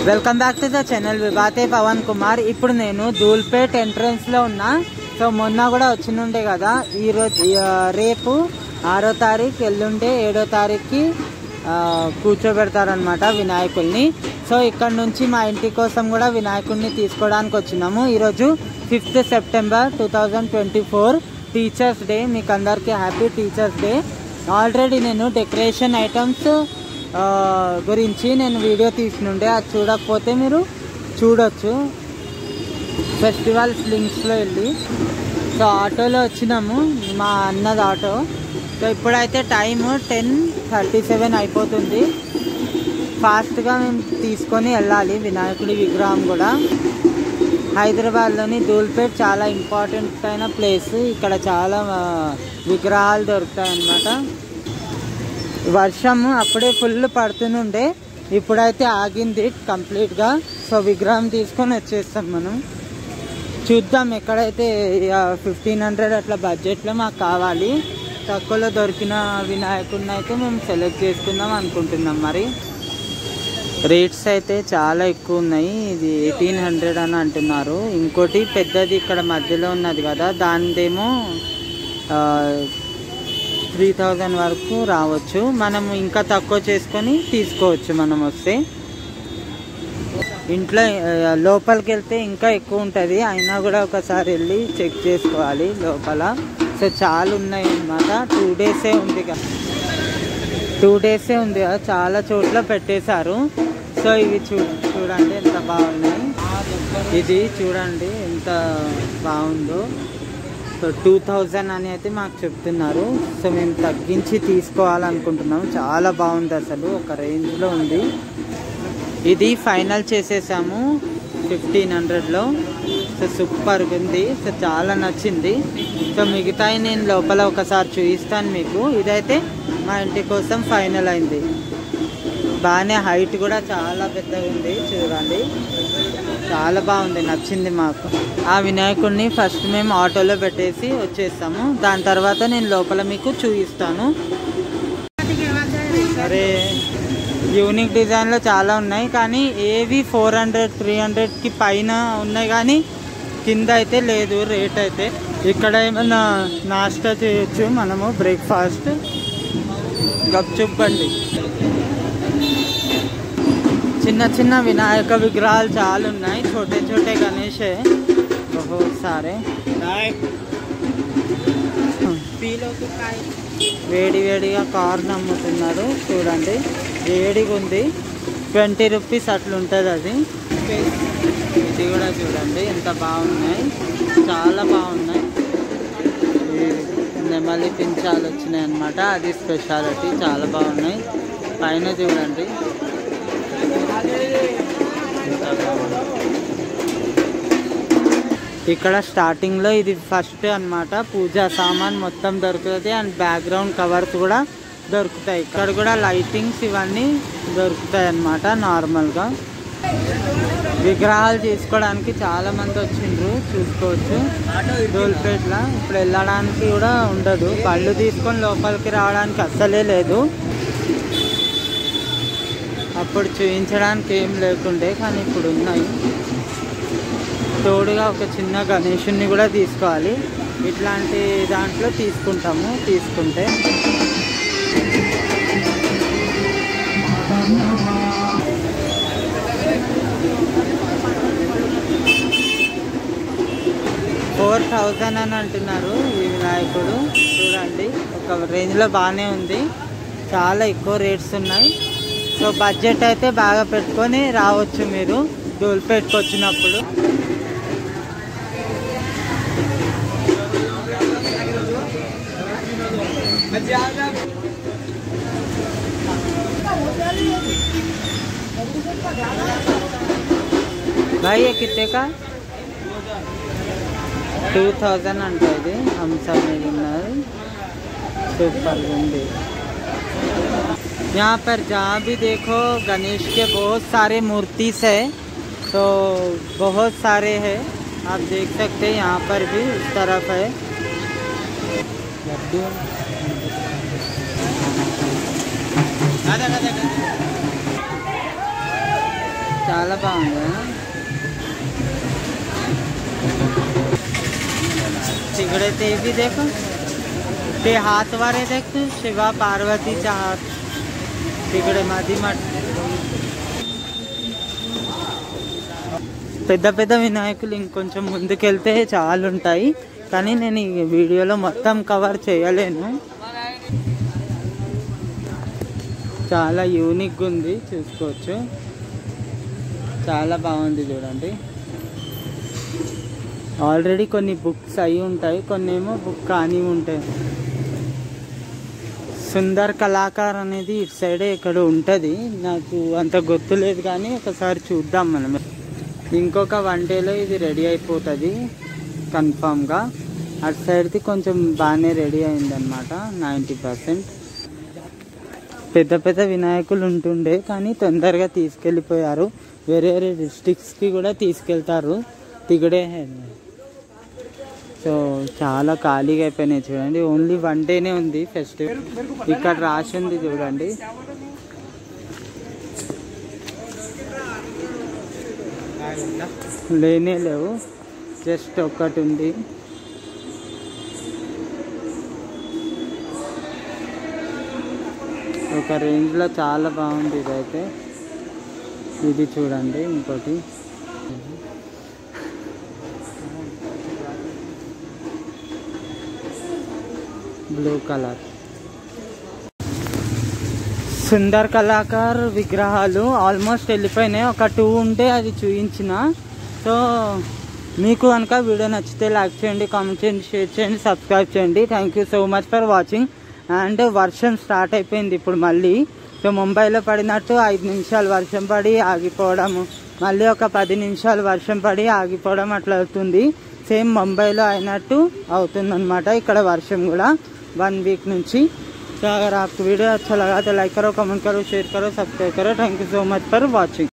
Welcome back to the channel విభాతే పవన్ కుమార్. ఇప్పుడు నేను ధూల్పేట్ ఎంట్రన్స్ లో ఉన్నా. సో మొన్న కూడా వచ్చినుండే కదా, ఈరోజు రేపు 6వ తారీఖు, ఎల్లుండే 7వ తారీఖుకి కూర్చోబెడతారనమాట వినాయకుల్ని. సో ఇక్కడ నుంచి మా ఇంటి కోసం కూడా వినాయకుడిని తీసుకోవడానికి వచ్చినాము. ఈరోజు 5th సెప్టెంబర్ 2024 టీచర్స్ డే. మీకు అందరికీ హ్యాపీ టీచర్స్ డే. ఆల్రెడీ నేను డెకరేషన్ ఐటమ్స్ గురించి నేను వీడియో తీసినుండే, అది చూడకపోతే మీరు చూడొచ్చు ఫెస్టివల్స్ లింక్స్లో వెళ్ళి. సో ఆటోలో వచ్చినాము, మా అన్నది ఆటో. సో ఇప్పుడైతే టైము 10:37 అయిపోతుంది. ఫాస్ట్గా మేము తీసుకొని వెళ్ళాలి వినాయకుడి విగ్రహం కూడా. హైదరాబాద్లోని ధూల్పేట్ చాలా ఇంపార్టెంట్ అయిన ప్లేస్. ఇక్కడ చాలా విగ్రహాలు దొరుకుతాయి అన్నమాట. వర్షము అప్పుడే ఫుల్ పడుతుండే, ఇప్పుడైతే ఆగింది కంప్లీట్గా. సో విగ్రహం తీసుకొని వచ్చేస్తాం మనం. చూద్దాం ఎక్కడైతే 1500 అట్లా బడ్జెట్లో మాకు కావాలి. తక్కువలో దొరికిన వినాయకుడిని అయితే మేము సెలెక్ట్ చేసుకుందాం అనుకుంటున్నాం. మరి రేట్స్ అయితే చాలా ఎక్కువ ఉన్నాయి. ఇది 1800 అని అంటున్నారు. ఇంకోటి పెద్దది ఇక్కడ మధ్యలో ఉన్నది కదా, దానిదేమో 3000 వరకు రావచ్చు. మనం ఇంకా తక్కువ చేసుకొని తీసుకోవచ్చు మనం వస్తే. ఇంట్లో లోపలికి వెళ్తే ఇంకా ఎక్కువ ఉంటుంది, అయినా కూడా ఒకసారి వెళ్ళి చెక్ చేసుకోవాలి లోపల. సో చాలా ఉన్నాయి అన్నమాట. 2 డేసే ఉంది కదా, 2 డేసే ఉంది కదా, చాలా చోట్ల పెట్టేశారు. సో ఇవి చూడండి ఎంత బాగున్నాయి. ఇది చూడండి ఎంత బాగుందో. సో 2000 అని అయితే మాకు చెప్తున్నారు. సో మేము తగ్గించి తీసుకోవాలనుకుంటున్నాము. చాలా బాగుంది అసలు, ఒక రేంజ్లో ఉంది. ఇది ఫైనల్ చేసేసాము 1500లో. సో సూపర్గా ఉంది. సో చాలా నచ్చింది. సో మిగతాయి నేను లోపల ఒకసారి చూపిస్తాను మీకు. ఇదైతే మా ఇంటి కోసం ఫైనల్ అయింది. బాగానే హైట్ కూడా చాలా పెద్దగా ఉంది చూడండి, చాలా బాగుంది, నచ్చింది మాకు. ఆ వినాయకుడిని ఫస్ట్ మేము ఆటోలో పెట్టేసి వచ్చేస్తాము. దాని తర్వాత నేను లోపల మీకు చూపిస్తాను. సరే, యూనిక్ డిజైన్లో చాలా ఉన్నాయి, కానీ ఏవి 400 300కి పైన ఉన్నాయి, కానీ కింద అయితే లేదు రేట్ అయితే. ఇక్కడ ఏమైనా నాస్టా చేయొచ్చు మనము, బ్రేక్ఫాస్ట్. గప్చుప్ బండి, చిన్న చిన్న వినాయక విగ్రహాలు చాలా ఉన్నాయి. छोटे छोटे गणेश है बहुत सारे. వేడి వేడిగా కార్న్ అమ్ముతున్నారు చూడండి, వేడిగా ఉంది. 20 రూపీస్ అట్లుంటుంది అది. ఇది కూడా చూడండి ఎంత బాగున్నాయి, చాలా బాగున్నాయి. నెమలి పించాలు వచ్చినాయి అన్నమాట, అది స్పెషాలిటీ. చాలా బాగున్నాయి. పైన చూడండి, ఇక్కడ స్టార్టింగ్ లో ఇది ఫస్ట్ అన్నమాట. పూజా సామాన్ మొత్తం దొరుకుతుంది, అండ్ బ్యాక్గ్రౌండ్ కవర్స్ కూడా దొరుకుతాయి. ఇక్కడ కూడా లైటింగ్స్ ఇవన్నీ దొరుకుతాయి అన్నమాట. నార్మల్గా విగ్రహాలు తీసుకోవడానికి చాలా మంది వచ్చిండ్రు, చూసుకోవచ్చు ధూల్పేట్లో. ఇప్పుడు వెళ్ళడానికి కూడా ఉండదు, బళ్ళు తీసుకొని లోపలికి రావడానికి అస్సలే లేదు. అప్పుడు చూపించడానికి ఏం లేకుండే, కానీ ఇప్పుడు ఉన్నాయి. తోడుగా ఒక చిన్న గణేషుని కూడా తీసుకోవాలి. ఇట్లాంటి దాంట్లో తీసుకుంటాము, తీసుకుంటే. $4000 అని అంటున్నారు ఈ వినాయకుడు. చూడండి, ఒక రేంజ్లో బాగానే ఉంది. చాలా ఎక్కువ రేట్స్ ఉన్నాయి. సో బడ్జెట్ అయితే బాగా పెట్టుకొని రావచ్చు మీరు ధూల్పేట్కి వచ్చినప్పుడు. भाई ये कितने का? 2000 అంటే ఇది హంస మీద ఉన్నది. సూపర్ ఉంది. यहाँ पर जहाँ भी देखो गणेश के बहुत सारे मूर्तिस है, तो बहुत सारे हैं, आप देख सकते हैं. यहाँ पर भी इस तरफ है लड्डू. చాలా బాగుంది. तिकडे ते भी देखो, ते हात वारे देख तू, शिवा पार्वतीचा हात तिकडे मादी मठ. పెద్ద పెద్ద వినాయకులు ఇంకొంచెం ముందుకెళ్తే చాలా ఉంటాయి, కానీ నేను ఈ వీడియోలో మొత్తం కవర్ చేయలేను. చాలా యూనిక్గా ఉంది, చూసుకోవచ్చు. చాలా బాగుంది చూడండి. ఆల్రెడీ కొన్ని బుక్స్ అయి ఉంటాయి, కొన్ని ఏమో బుక్ కానీ ఉంటాయి. సుందర్ కళాకార్ అనేది ఇటు సైడే ఇక్కడ ఉంటుంది, నాకు అంత గుర్తులేదు కానీ ఒకసారి చూద్దాం మనం. ఇంకొక 1 డేలో ఇది రెడీ అయిపోతుంది కన్ఫామ్గా. అటు సైడ్ది కొంచెం బాగానే రెడీ అయిందనమాట, 90%. పెద్ద పెద్ద వినాయకులు ఉంటుండే కానీ తొందరగా తీసుకెళ్ళిపోయారు, వేరే వేరే డిస్ట్రిక్ట్స్కి కూడా తీసుకెళ్తారు. తిగడే సో చాలా ఖాళీగా అయిపోయినాయి చూడండి. ఓన్లీ 1 డేనే ఉంది ఫెస్టివల్. ఇక్కడ రాసి ఉంది చూడండి. లేనే లేవు, జస్ట్ ఒక్కటి ఉంది. ఒక రేంజ్లో చాలా బాగుంది ఇదైతే. ఇది చూడండి ఇంకోటి. బ్లూ కలర్ సుందర్ కళాకార్ విగ్రహాలు ఆల్మోస్ట్ వెళ్ళిపోయినాయి. ఒక 2 ఉంటే అది చూపించిన. సో మీకు కనుక వీడియో నచ్చితే లైక్ చేయండి, కామెంట్ చేయండి, షేర్ చేయండి, సబ్స్క్రైబ్ చేయండి. Thank you so much for watching. And వర్షం స్టార్ట్ అయిపోయింది ఇప్పుడు మళ్ళీ. సో ముంబైలో పడినట్టు 5 నిమిషాలు వర్షం పడి ఆగిపోవడము, మళ్ళీ ఒక 10 నిమిషాలు వర్షం పడి ఆగిపోవడం అట్లా అవుతుంది. సేమ్ ముంబైలో అయినట్టు అవుతుంది అనమాట ఇక్కడ వర్షం కూడా 1 वीक నుంచి. तो अगर आपको वीडियो अच्छा लगा तो लाइक करो, कमेंट करो, शेयर करो, सब्सक्राइब करो. Thank you so much for watching.